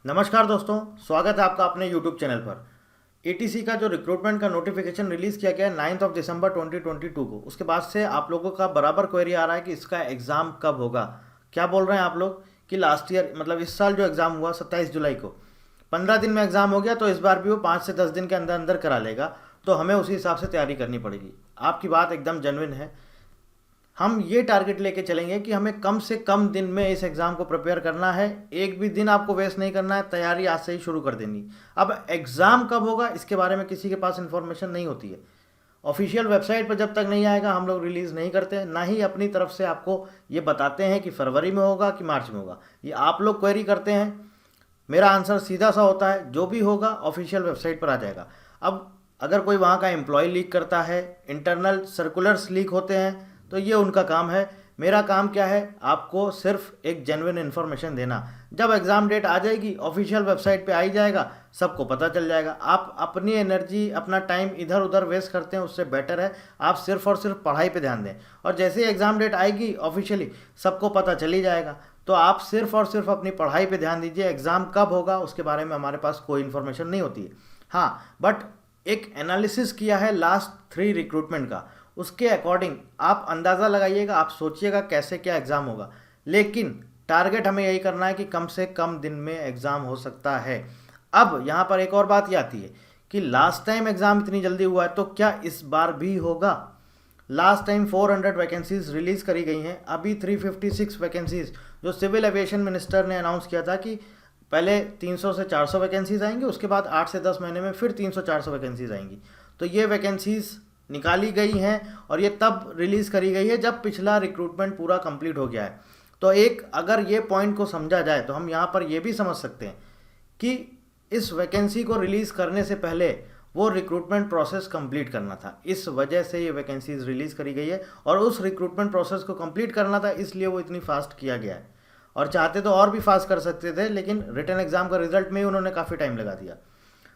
नमस्कार दोस्तों, स्वागत है आपका अपने YouTube चैनल पर। एटीसी का जो रिक्रूटमेंट का नोटिफिकेशन रिलीज़ किया गया है 9 दिसंबर 2022 को, उसके बाद से आप लोगों का बराबर क्वेरी आ रहा है कि इसका एग्ज़ाम कब होगा। क्या बोल रहे हैं आप लोग कि लास्ट ईयर मतलब इस साल जो एग्ज़ाम हुआ 27 जुलाई को 15 दिन में एग्ज़ाम हो गया, तो इस बार भी वो 5 से 10 दिन के अंदर अंदर करा लेगा। तो हमें उसी हिसाब से तैयारी करनी पड़ेगी। आपकी बात एकदम जेन्युइन है। हम ये टारगेट लेके चलेंगे कि हमें कम से कम दिन में इस एग्ज़ाम को प्रिपेयर करना है। एक भी दिन आपको वेस्ट नहीं करना है, तैयारी आज से ही शुरू कर देनी। अब एग्ज़ाम कब होगा इसके बारे में किसी के पास इन्फॉर्मेशन नहीं होती है। ऑफिशियल वेबसाइट पर जब तक नहीं आएगा हम लोग रिलीज़ नहीं करते, ना ही अपनी तरफ से आपको ये बताते हैं कि फरवरी में होगा कि मार्च में होगा। ये आप लोग क्वेरी करते हैं, मेरा आंसर सीधा सा होता है, जो भी होगा ऑफिशियल वेबसाइट पर आ जाएगा। अब अगर कोई वहाँ का एम्प्लॉय लीक करता है, इंटरनल सर्कुलर्स लीक होते हैं, तो ये उनका काम है। मेरा काम क्या है, आपको सिर्फ एक जेन्युइन इन्फॉर्मेशन देना। जब एग्ज़ाम डेट आ जाएगी ऑफिशियल वेबसाइट पे आ ही जाएगा, सबको पता चल जाएगा। आप अपनी एनर्जी अपना टाइम इधर उधर वेस्ट करते हैं, उससे बेटर है आप सिर्फ और सिर्फ पढ़ाई पे ध्यान दें। और जैसे ही एग्ज़ाम डेट आएगी ऑफिशियली सबको पता चल ही जाएगा। तो आप सिर्फ और सिर्फ अपनी पढ़ाई पे ध्यान दीजिए। एग्ज़ाम कब होगा उसके बारे में हमारे पास कोई इन्फॉर्मेशन नहीं होती है। हाँ, बट एक एनालिसिस किया है लास्ट 3 रिक्रूटमेंट का, उसके अकॉर्डिंग आप अंदाज़ा लगाइएगा, आप सोचिएगा कैसे क्या एग्ज़ाम होगा। लेकिन टारगेट हमें यही करना है कि कम से कम दिन में एग्ज़ाम हो सकता है। अब यहाँ पर एक और बात ये आती है कि लास्ट टाइम एग्ज़ाम इतनी जल्दी हुआ है, तो क्या इस बार भी होगा। लास्ट टाइम 400 वैकेंसीज रिलीज़ करी गई हैं। अभी 356 वैकेंसीज जो सिविल एविएशन मिनिस्टर ने अनाउंस किया था कि पहले 300 से 400 वैकेंसीज आएंगी, उसके बाद 8 से 10 महीने में फिर 300-400 वैकेंसीज आएंगी। तो ये वैकेंसीज निकाली गई हैं और ये तब रिलीज़ करी गई है जब पिछला रिक्रूटमेंट पूरा कंप्लीट हो गया है। तो एक अगर ये पॉइंट को समझा जाए तो हम यहाँ पर ये भी समझ सकते हैं कि इस वैकेंसी को रिलीज़ करने से पहले वो रिक्रूटमेंट प्रोसेस कंप्लीट करना था, इस वजह से ये वैकेंसीज रिलीज़ करी गई है। और उस रिक्रूटमेंट प्रोसेस को कंप्लीट करना था, इसलिए वो इतनी फास्ट किया गया है। और चाहते तो और भी फास्ट कर सकते थे, लेकिन रिटन एग्ज़ाम का रिजल्ट में ही उन्होंने काफ़ी टाइम लगा दिया।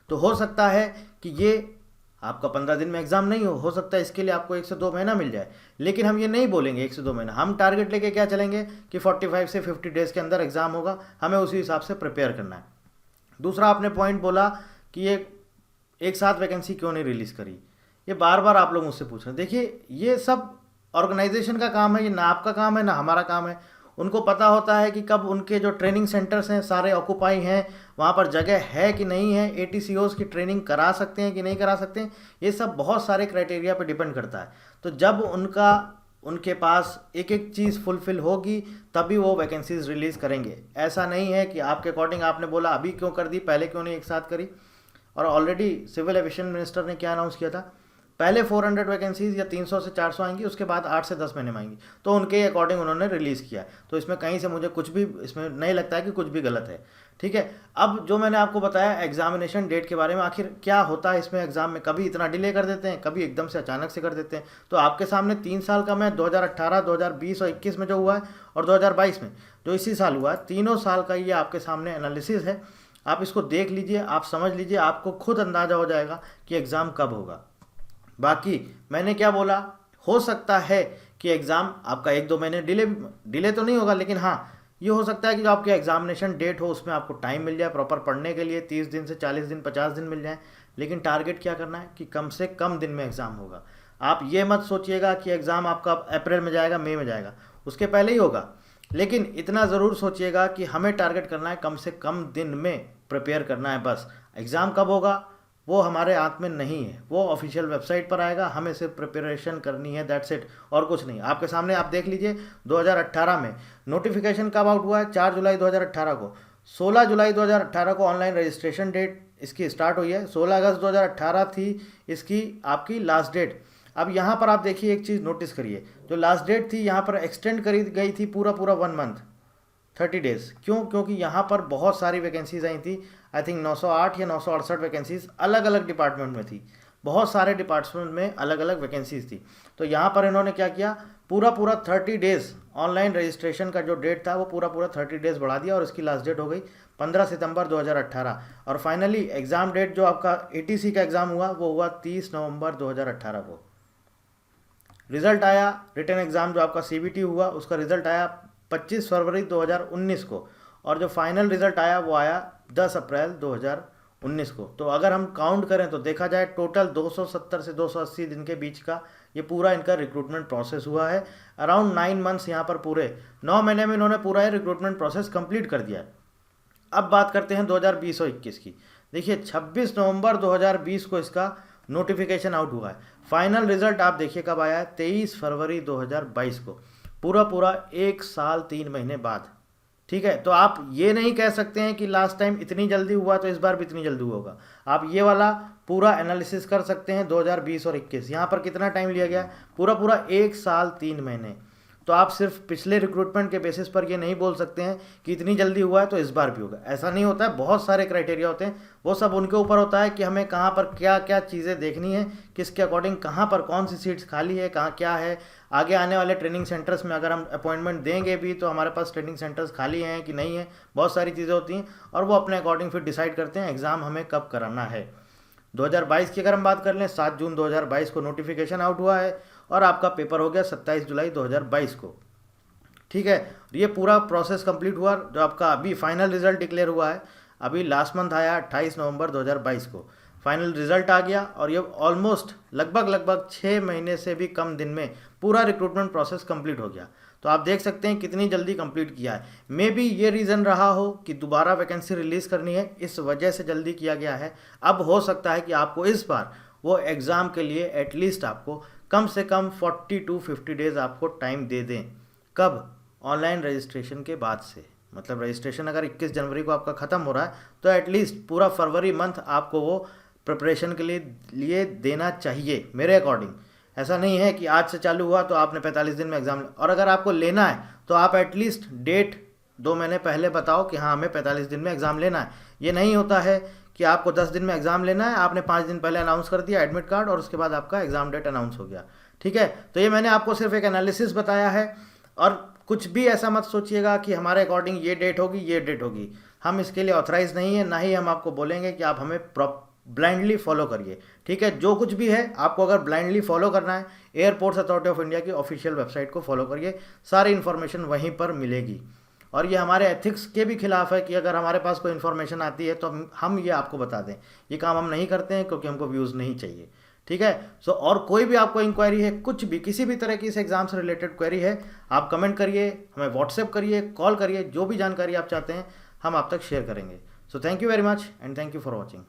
तो हो सकता है कि ये आपका 15 दिन में एग्ज़ाम नहीं हो सकता है, इसके लिए आपको 1 से 2 महीना मिल जाए। लेकिन हम ये नहीं बोलेंगे 1 से 2 महीना, हम टारगेट लेके क्या चलेंगे कि 45 से 50 डेज़ के अंदर एग्ज़ाम होगा, हमें उसी हिसाब से प्रिपेयर करना है। दूसरा आपने पॉइंट बोला कि ये एक साथ वैकेंसी क्यों नहीं रिलीज़ करी। ये बार बार आप लोग मुझसे पूछ रहे हैं। देखिए, ये सब ऑर्गेनाइजेशन का काम है, ये ना आपका काम है ना हमारा काम है। उनको पता होता है कि कब उनके जो ट्रेनिंग सेंटर्स हैं सारे ऑक्यूपाई हैं, वहाँ पर जगह है कि नहीं है, एटीसीओज़ की ट्रेनिंग करा सकते हैं कि नहीं करा सकते हैं। ये सब बहुत सारे क्राइटेरिया पे डिपेंड करता है। तो जब उनके पास एक एक चीज़ फुलफ़िल होगी तभी वो वैकेंसीज रिलीज़ करेंगे। ऐसा नहीं है कि आपके अकॉर्डिंग आपने बोला अभी क्यों कर दी, पहले क्यों नहीं एक साथ करी। और ऑलरेडी सिविल एविएशन मिनिस्टर ने क्या अनाउंस किया था, पहले 400 वैकेंसीज या 300 से 400 आएंगी, उसके बाद 8 से 10 महीने में आएंगी। तो उनके अकॉर्डिंग उन्होंने रिलीज़ किया है। तो इसमें कहीं से मुझे कुछ भी इसमें नहीं लगता है कि कुछ भी गलत है। ठीक है, अब जो मैंने आपको बताया एग्जामिनेशन डेट के बारे में, आखिर क्या होता है इसमें एग्ज़ाम में, कभी इतना डिले कर देते हैं, कभी एकदम से अचानक से कर देते हैं। तो आपके सामने 3 साल का मैं 2018, 2020 और 21 में जो हुआ है और 2022 में जो इसी साल हुआ है, तीनों साल का ये आपके सामने एनालिसिस है। आप इसको देख लीजिए, आप समझ लीजिए, आपको खुद अंदाज़ा हो जाएगा कि एग्ज़ाम कब होगा। बाकी मैंने क्या बोला, हो सकता है कि एग्ज़ाम आपका 1-2 महीने डिले तो नहीं होगा, लेकिन हाँ ये हो सकता है कि जो आपकी एग्जामिनेशन डेट हो उसमें आपको टाइम मिल जाए प्रॉपर पढ़ने के लिए, 30 दिन से 40 दिन 50 दिन मिल जाए। लेकिन टारगेट क्या करना है कि कम से कम दिन में एग्ज़ाम होगा। आप ये मत सोचिएगा कि एग्ज़ाम आपका अप्रैल में जाएगा, मई में जाएगा, उसके पहले ही होगा। लेकिन इतना ज़रूर सोचिएगा कि हमें टारगेट करना है कम से कम दिन में प्रिपेयर करना है। बस एग्ज़ाम कब होगा वो हमारे हाथ में नहीं है, वो ऑफिशियल वेबसाइट पर आएगा, हमें सिर्फ प्रिपरेशन करनी है, दैट्स इट, और कुछ नहीं। आपके सामने आप देख लीजिए 2018 में नोटिफिकेशन कब आउट हुआ है, 4 जुलाई 2018 को। 16 जुलाई 2018 को ऑनलाइन रजिस्ट्रेशन डेट इसकी स्टार्ट हुई है। 16 अगस्त 2018 थी इसकी आपकी लास्ट डेट। अब यहाँ पर आप देखिए एक चीज़ नोटिस करिए, जो लास्ट डेट थी यहाँ पर एक्सटेंड करी गई थी पूरा 1 मंथ 30 डेज़। क्यों? क्योंकि यहाँ पर बहुत सारी वैकेंसीज आई थी। आई थिंक 908 या 968 वैकेंसीज अलग अलग डिपार्टमेंट में थी, बहुत सारे डिपार्टमेंट में अलग अलग वैकेंसीज थी। तो यहाँ पर इन्होंने क्या किया, पूरा 30 डेज़ ऑनलाइन रजिस्ट्रेशन का जो डेट था वो पूरा 30 डेज़ बढ़ा दिया और इसकी लास्ट डेट हो गई 15 सितंबर 2018। और फाइनली एग्ज़ाम डेट जो आपका एटीसी का एग्ज़ाम हुआ वो हुआ 30 नवंबर 2018 को। रिज़ल्ट आया, रिटन एग्ज़ाम जो आपका सीबीटी हुआ उसका रिज़ल्ट आया 25 फरवरी 2019 को, और जो फाइनल रिज़ल्ट आया वो आया 10 अप्रैल 2019 को। तो अगर हम काउंट करें तो देखा जाए टोटल 270 से 280 दिन के बीच का ये पूरा इनका रिक्रूटमेंट प्रोसेस हुआ है। अराउंड 9 मंथ्स यहाँ पर पूरे 9 महीने में इन्होंने पूरा ये रिक्रूटमेंट प्रोसेस कंप्लीट कर दिया है। अब बात करते हैं 2020 और 21 की। देखिए 26 नवंबर 2020 को इसका नोटिफिकेशन आउट हुआ है। फाइनल रिजल्ट आप देखिए कब आया है, 23 फरवरी 2022 को, पूरा 1 साल 3 महीने बाद। ठीक है, तो आप ये नहीं कह सकते हैं कि लास्ट टाइम इतनी जल्दी हुआ तो इस बार भी इतनी जल्दी होगा। आप ये वाला पूरा एनालिसिस कर सकते हैं 2020 और 21। यहाँ पर कितना टाइम लिया गया, पूरा 1 साल 3 महीने। तो आप सिर्फ पिछले रिक्रूटमेंट के बेसिस पर ये नहीं बोल सकते हैं कि इतनी जल्दी हुआ है तो इस बार भी होगा, ऐसा नहीं होता है। बहुत सारे क्राइटेरिया होते हैं, वो सब उनके ऊपर होता है कि हमें कहाँ पर क्या क्या चीज़ें देखनी है, किसके अकॉर्डिंग कहाँ पर कौन सी सीट्स खाली है, कहाँ क्या है। आगे आने वाले ट्रेनिंग सेंटर्स में अगर हम अपॉइंटमेंट देंगे भी तो हमारे पास ट्रेनिंग सेंटर्स खाली हैं कि नहीं है, बहुत सारी चीज़ें होती हैं और वो अपने अकॉर्डिंग फिर डिसाइड करते हैं एग्ज़ाम हमें कब कराना है। 2022 की अगर हम बात कर लें, 7 जून 2022 को नोटिफिकेशन आउट हुआ है और आपका पेपर हो गया 27 जुलाई 2022 को। ठीक है, ये पूरा प्रोसेस कंप्लीट हुआ। जो आपका अभी फाइनल रिजल्ट डिक्लेयर हुआ है, अभी लास्ट मंथ आया 28 नवंबर 2022 को फाइनल रिजल्ट आ गया और ये ऑलमोस्ट लगभग 6 महीने से भी कम दिन में पूरा रिक्रूटमेंट प्रोसेस कंप्लीट हो गया। तो आप देख सकते हैं कितनी जल्दी कंप्लीट किया है। मे बी ये रीज़न रहा हो कि दोबारा वैकेंसी रिलीज़ करनी है, इस वजह से जल्दी किया गया है। अब हो सकता है कि आपको इस बार वो एग्ज़ाम के लिए एटलीस्ट आपको कम से कम 40 to 50 डेज़ आपको टाइम दे दें। कब? ऑनलाइन रजिस्ट्रेशन के बाद से। मतलब रजिस्ट्रेशन अगर 21 जनवरी को आपका ख़त्म हो रहा है तो एटलीस्ट पूरा फरवरी मंथ आपको वो प्रिपरेशन के लिए देना चाहिए मेरे अकॉर्डिंग। ऐसा नहीं है कि आज से चालू हुआ तो आपने 45 दिन में एग्ज़ाम, और अगर आपको लेना है तो आप एटलीस्ट डेट 2 महीने पहले बताओ कि हाँ हमें 45 दिन में एग्ज़ाम लेना है। ये नहीं होता है कि आपको 10 दिन में एग्ज़ाम लेना है, आपने 5 दिन पहले अनाउंस कर दिया एडमिट कार्ड और उसके बाद आपका एग्ज़ाम डेट अनाउंस हो गया। ठीक है, तो ये मैंने आपको सिर्फ एक एनालिसिस बताया है और कुछ भी ऐसा मत सोचिएगा कि हमारे अकॉर्डिंग ये डेट होगी ये डेट होगी। हम इसके लिए ऑथराइज नहीं है, ना ही हम आपको बोलेंगे कि आप हमें ब्लाइंडली फॉलो करिए। ठीक है, जो कुछ भी है आपको अगर ब्लाइंडली फॉलो करना है, एयरपोर्ट्स अथॉरिटी ऑफ इंडिया की ऑफिशियल वेबसाइट को फॉलो करिए, सारी इन्फॉर्मेशन वहीं पर मिलेगी। और ये हमारे एथिक्स के भी खिलाफ है कि अगर हमारे पास कोई इन्फॉर्मेशन आती है तो हम ये आपको बता दें। ये काम हम नहीं करते हैं क्योंकि हमको व्यूज़ नहीं चाहिए। ठीक है, सो और कोई भी आपको इंक्वायरी है, कुछ भी किसी भी तरह की इस एग्ज़ाम से रिलेटेड क्वेरी है, आप कमेंट करिए, हमें व्हाट्सएप करिए, कॉल करिए, जो भी जानकारी आप चाहते हैं हम आप तक शेयर करेंगे। So thank you very much and thank you for watching.